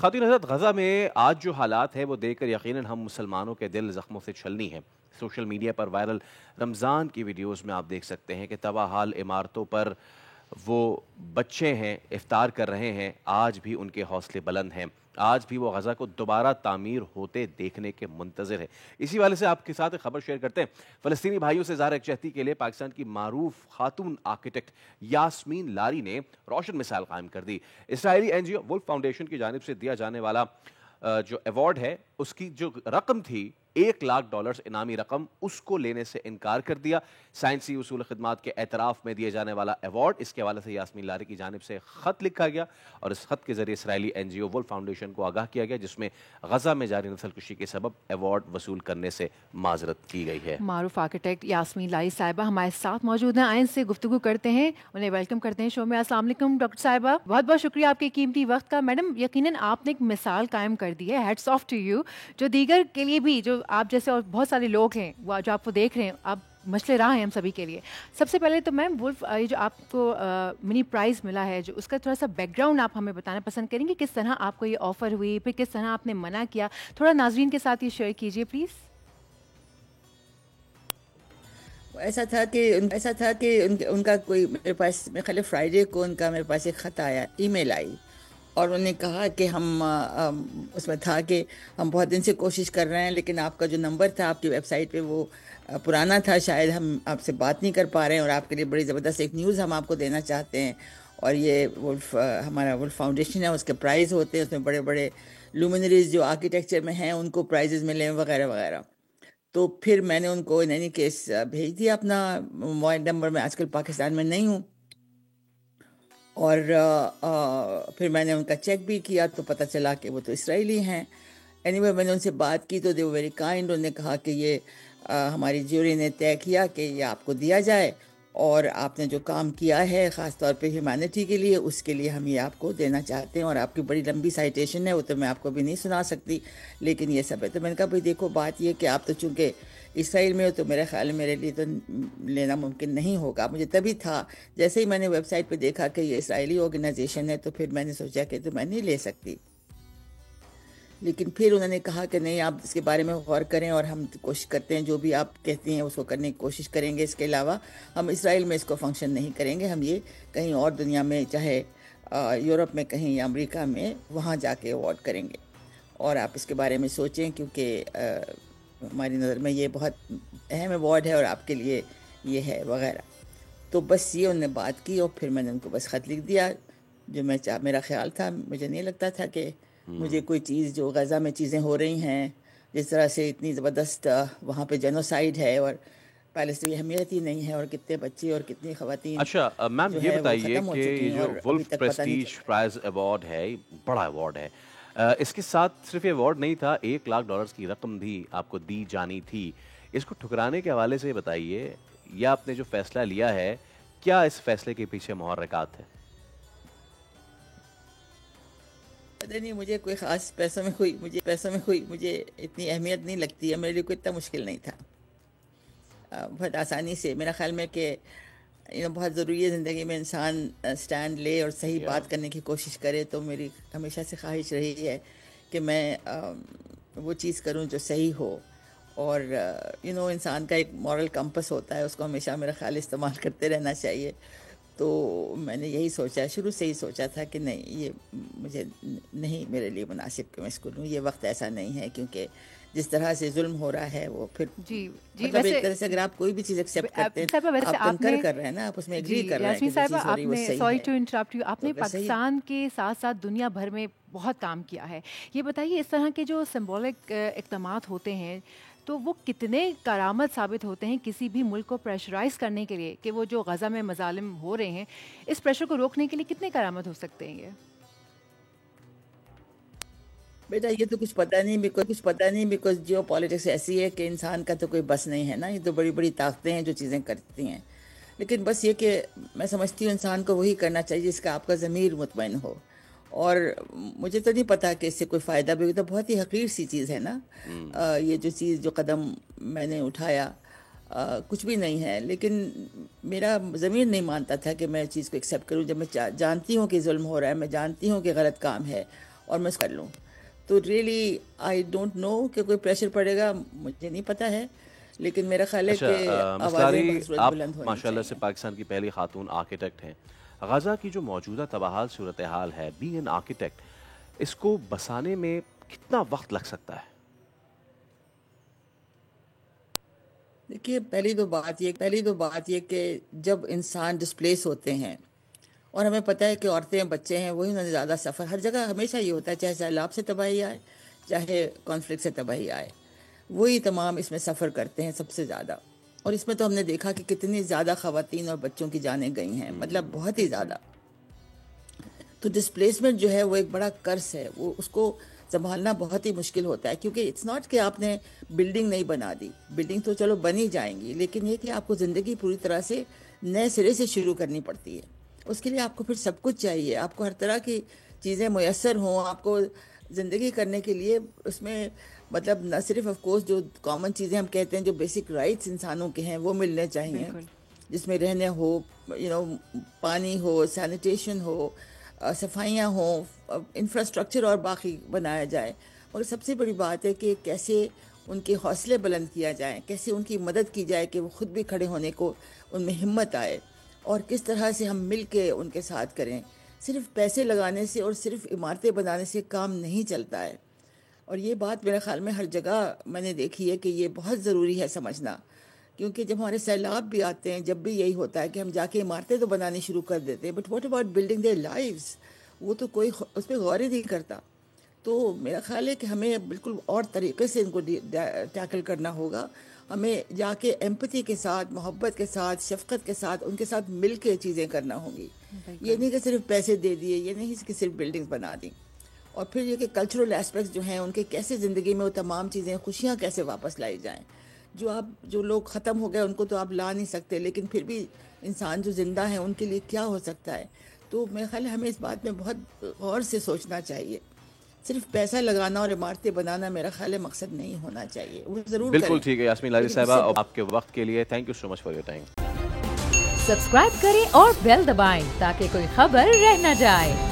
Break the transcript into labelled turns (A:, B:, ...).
A: خواتین حضرات، غزہ میں آج جو حالات ہے وہ دیکھ کر یقیناً ہم مسلمانوں کے دل زخموں سے چھلنی ہیں۔ سوشل میڈیا پر وائرل رمضان کی ویڈیوز میں آپ دیکھ سکتے ہیں کہ تباہ حال عمارتوں پر وہ بچے ہیں، افطار کر رہے ہیں، آج بھی ان کے حوصلے بلند ہیں، آج بھی وہ غزہ کو دوبارہ تعمیر ہوتے دیکھنے کے منتظر ہے۔ اسی والے سے آپ کے ساتھ ایک خبر شیئر کرتے ہیں۔ فلسطینی بھائیوں سے اظہار یکجہتی کے لیے پاکستان کی معروف خاتون آرکیٹیکٹ یاسمین لاری نے روشن مثال قائم کر دی۔ اسرائیلی این جی او ولف فاؤنڈیشن کی جانب سے دیا جانے والا جو ایوارڈ ہے، اس کی جو رقم تھی $1,00,000 انعامی رقم، اس کو لینے سے انکار کر دیا۔ سائنسی اصول خدمات کے اعتراف میں دیے جانے والا ایوارڈ، اس کے حوالے سے یاسمین لاری کی جانب سے خط لکھا گیا اور اس خط کے ذریعے اسرائیلی این جی او ولف فاؤنڈیشن کو آگاہ کیا گیا، جس میں غزہ میں جاری نسل کشی کے سبب ایوارڈ وصول کرنے سے معذرت کی گئی ہے۔
B: معروف آرکیٹیکٹ یاسمین لاری صاحبہ ہمارے ساتھ موجود ہیں، آئیں سے گفتگو کرتے ہیں، انہیں ویلکم کرتے ہیں شو میں۔ السلام علیکم ڈاکٹر صاحبہ، بہت بہت شکریہ آپ کے قیمتی وقت کا۔ میڈم، یقیناً آپ نے ایک مثال قائم کر دی ہے، ہیٹس آف ٹو یو، جو دیگر کے لیے بھی، جو آپ جیسے اور بہت سارے لوگ ہیں وہ جو آپ کو دیکھ رہے ہیں، آپ مشعل راہ ہیں ہم سبھی کے لیے۔ سب سے پہلے تو میم ولف، یہ جو آپ کو منی پرائز ملا ہے، جو اس کا تھوڑا سا بیک گراؤنڈ آپ ہمیں بتانا پسند کریں گے، کس طرح آپ کو یہ آفر ہوئی، پھر کس طرح آپ نے منع کیا، تھوڑا ناظرین کے ساتھ یہ شیئر کیجیے پلیز۔
C: ایسا تھا کہ ان کا کوئی میرے پاس، میرے خیال فرائیڈے کو ان کا میرے پاس ایک خط آیا، ای میل آئی، اور انہوں نے کہا کہ ہم اس میں تھا کہ ہم بہت دن سے کوشش کر رہے ہیں، لیکن آپ کا جو نمبر تھا آپ کی ویب سائٹ پہ وہ پرانا تھا، شاید ہم آپ سے بات نہیں کر پا رہے ہیں، اور آپ کے لیے بڑی زبردست ایک نیوز ہم آپ کو دینا چاہتے ہیں۔ اور یہ ولف، ہمارا ولف فاؤنڈیشن ہے، اس کے پرائز ہوتے ہیں، اس میں بڑے بڑے لومینریز جو آرکیٹیکچر میں ہیں ان کو پرائزز ملے ہیں وغیرہ وغیرہ۔ تو پھر میں نے ان کو ان اینی کیس بھیج دیا اپنا موبائل نمبر، میں آج کل پاکستان میں نہیں ہوں، اور پھر میں نے ان کا چیک بھی کیا تو پتہ چلا کہ وہ تو اسرائیلی ہیں۔ اینی وے میں نے ان سے بات کی تو دے ویری کائنڈ، انہوں نے کہا کہ یہ ہماری جیوری نے طے کیا کہ یہ آپ کو دیا جائے، اور آپ نے جو کام کیا ہے خاص طور پہ ہیومینٹی کے لیے، اس کے لیے ہم یہ آپ کو دینا چاہتے ہیں، اور آپ کی بڑی لمبی سائٹیشن ہے، وہ تو میں آپ کو بھی نہیں سنا سکتی، لیکن یہ سب ہے۔ تو میں نے کہا بھائی دیکھو، بات یہ کہ آپ تو چونکہ اسرائیل میں ہو تو میرے خیال میرے لیے تو لینا ممکن نہیں ہوگا۔ مجھے تبھی تھا، جیسے ہی میں نے ویب سائٹ پہ دیکھا کہ یہ اسرائیلی آرگنائزیشن ہے، تو پھر میں نے سوچا کہ تو میں نہیں لے سکتی، لیکن پھر انہوں نے کہا کہ نہیں، آپ اس کے بارے میں غور کریں، اور ہم کوشش کرتے ہیں جو بھی آپ کہتے ہیں اس کو کرنے کی کوشش کریں گے۔ اس کے علاوہ ہم اسرائیل میں اس کو فنکشن نہیں کریں گے، ہم یہ کہیں اور دنیا میں، چاہے یورپ میں کہیں یا امریکہ میں، وہاں جا کے ایوارڈ کریں گے، اور آپ اس کے بارے میں سوچیں، کیونکہ ہماری نظر میں یہ بہت اہم ایوارڈ ہے اور آپ کے لیے یہ ہے وغیرہ۔ تو بس یہ انہوں نے بات کی، اور پھر میں نے ان کو بس خط لکھ دیا، جو میرا خیال تھا، مجھے نہیں لگتا تھا کہ مجھے کوئی چیز، جو غزہ میں چیزیں ہو رہی ہیں جس طرح سے اتنی زبردست وہاں پہ جینوسائیڈ ہے، اور پیلسٹین اہمیت ہی نہیں ہے، اور کتنے بچے اور کتنی خواتین
A: اچھا میم،
C: جو
A: یہ
C: ہے وہ
A: بتائیے
C: ختم ہو
A: کہ
C: چکی
A: یہ
C: ہیں،
A: جو
C: اور ابھی
A: ولف
C: تک پتہ نہیں
A: پریسٹیج پرائز ایوارڈ ہے، بڑا ایوارڈ ہے، اس کے ساتھ صرف ایوارڈ نہیں تھا، $1,00,000 کی رقم بھی آپ کو دی جانی تھی۔ اس کو ٹھکرانے کے حوالے سے بتائیے، یا آپ نے جو فیصلہ لیا ہے، کیا اس فیصلے کے پیچھے محرکات ہیں؟
C: پتہ نہیں، مجھے کوئی خاص پیسوں میں کوئی مجھے اتنی اہمیت نہیں لگتی ہے، میرے لیے کوئی اتنا مشکل نہیں تھا، بہت آسانی سے، میرا خیال میں کہ بہت ضروری ہے زندگی میں انسان سٹینڈ لے اور صحیح بات کرنے کی کوشش کرے۔ تو میری ہمیشہ سے خواہش رہی ہے کہ میں وہ چیز کروں جو صحیح ہو، اور انسان کا ایک مورل کمپس ہوتا ہے، اس کو ہمیشہ میرا خیال استعمال کرتے رہنا چاہیے۔ تو میں نے یہی سوچا، شروع سے ہی سوچا تھا کہ نہیں، یہ مجھے نہیں، میرے لیے مناسب کہ میں اس کو لوں، یہ وقت ایسا نہیں ہے، کیونکہ جس طرح سے ظلم ہو رہا ہے وہ پھر مطلب ایک طرح سے اگر آپ کوئی بھی چیز ایکسیپٹ کرتے ہیں، آپ کنکر کر رہے ہیں نا، آپ اس میں ایگری کر رہے ہیں کہ جو چیز ہو رہی ہے وہ صحیح ہے۔
B: سوری ٹو انٹرپٹ یو، آپ نے پاکستان کے ساتھ ساتھ دنیا بھر میں بہت کام کیا ہے، یہ بتائیے اس طرح کے جو سمبولک اقدامات ہوتے ہیں تو وہ کتنے کارآمد ثابت ہوتے ہیں کسی بھی ملک کو پریشرائز کرنے کے لیے، کہ وہ جو غزہ میں مظالم ہو رہے ہیں اس پریشر کو روکنے کے لیے کتنے کارآمد ہو سکتے ہیں؟ یہ
C: بیٹا یہ تو کچھ پتہ نہیں، بیکاز جیو پالیٹکس ایسی ہے کہ انسان کا تو کوئی بس نہیں ہے نا، یہ تو بڑی بڑی طاقتیں ہیں جو چیزیں کرتی ہیں، لیکن بس یہ کہ میں سمجھتی ہوں انسان کو وہی کرنا چاہیے جس کا آپ کا ضمیر مطمئن ہو، اور مجھے تو نہیں پتا کہ اس سے کوئی فائدہ بھی ہوگا، تو بہت ہی حقیر سی چیز ہے نا، یہ جو چیز، جو قدم میں نے اٹھایا، کچھ بھی نہیں ہے، لیکن میرا ضمیر نہیں مانتا تھا کہ میں چیز کو ایکسیپٹ کروں، جب میں جانتی ہوں کہ ظلم ہو رہا ہے، میں جانتی ہوں کہ غلط کام ہے، اور میں کر لوں. تو ریئلی آئی ڈونٹ نو کہ کوئی پریشر پڑے گا, مجھے نہیں پتہ ہے, لیکن میرا خیال ہے کہ آوازیں
A: آپ
C: بلند ہونی
A: ماشاءاللہ سے پاکستان کی پہلی خاتون آرکیٹیکٹ ہیں. غزہ کی جو موجودہ تباہال صورتحال ہے, بینگ این آرکیٹیکٹ, اس کو بسانے میں کتنا وقت لگ سکتا ہے؟
C: دیکھیے پہلی تو بات یہ کہ جب انسان ڈسپلیس ہوتے ہیں, اور ہمیں پتہ ہے کہ عورتیں بچے ہیں وہی انہوں نے زیادہ سفر, ہر جگہ ہمیشہ یہ ہوتا ہے, چاہے سیلاب سے تباہی آئے چاہے کانفلکٹ سے تباہی آئے, وہی تمام اس میں سفر کرتے ہیں سب سے زیادہ. اور اس میں تو ہم نے دیکھا کہ کتنی زیادہ خواتین اور بچوں کی جانیں گئی ہیں, مطلب بہت ہی زیادہ. تو ڈسپلیسمنٹ جو ہے وہ ایک بڑا کرس ہے, وہ اس کو سنبھالنا بہت ہی مشکل ہوتا ہے, کیونکہ اٹس ناٹ کہ آپ نے بلڈنگ نہیں بنا دی, بلڈنگ تو چلو بنی جائیں گی, لیکن یہ کہ آپ کو زندگی پوری طرح سے نئے سرے سے شروع کرنی پڑتی ہے. اس کے لیے آپ کو پھر سب کچھ چاہیے, آپ کو ہر طرح کی چیزیں میسر ہوں, آپ کو زندگی کرنے کے لیے اس میں مطلب نہ صرف آف کورس جو کامن چیزیں ہم کہتے ہیں جو بیسک رائٹس انسانوں کے ہیں وہ ملنے چاہیے, جس میں رہنے ہو, پانی ہو, سینیٹیشن ہو, صفائیاں ہوں, انفراسٹرکچر اور باقی بنایا جائے. اور سب سے بڑی بات ہے کہ کیسے ان کے حوصلے بلند کیا جائیں, کیسے ان کی مدد کی جائے کہ وہ خود بھی کھڑے ہونے کو ان میں ہمت آئے, اور کس طرح سے ہم مل کے ان کے ساتھ کریں. صرف پیسے لگانے سے اور صرف عمارتیں بنانے سے کام نہیں چلتا ہے, اور یہ بات میرے خیال میں ہر جگہ میں نے دیکھی ہے کہ یہ بہت ضروری ہے سمجھنا. کیونکہ جب ہمارے سیلاب بھی آتے ہیں, جب بھی یہی ہوتا ہے کہ ہم جا کے عمارتیں تو بنانی شروع کر دیتے ہیں, but what about building their lives, وہ تو کوئی اس پہ غور ہی نہیں کرتا. تو میرا خیال ہے کہ ہمیں بالکل اور طریقے سے ان کو ٹیکل کرنا ہوگا. ہمیں جا کے ایمپتھی کے ساتھ, محبت کے ساتھ, شفقت کے ساتھ ان کے ساتھ مل کے چیزیں کرنا ہوں گی. یہ نہیں کہ صرف پیسے دے دیے, یہ نہیں کہ صرف بلڈنگز بنا دیں. اور پھر یہ کہ کلچرل اسپیکٹس جو ہیں ان کے کیسے زندگی میں وہ تمام چیزیں, خوشیاں کیسے واپس لائی جائیں. جو لوگ ختم ہو گئے ان کو تو آپ لا نہیں سکتے, لیکن پھر بھی انسان جو زندہ ہیں ان کے لیے کیا ہو سکتا ہے. تو میرے خیال ہے ہمیں اس بات میں بہت غور سے سوچنا چاہیے. صرف پیسہ لگانا اور عمارتیں بنانا میرا خیال ہے مقصد نہیں ہونا چاہیے. وہ ضرور
A: بالکل ٹھیک ہے یاسمین لاری صاحبہ, آپ کے وقت کے لیے thank you so much for your time.
D: Subscribe کریں اور بیل دبائیں تاکہ کوئی خبر رہ نہ جائے.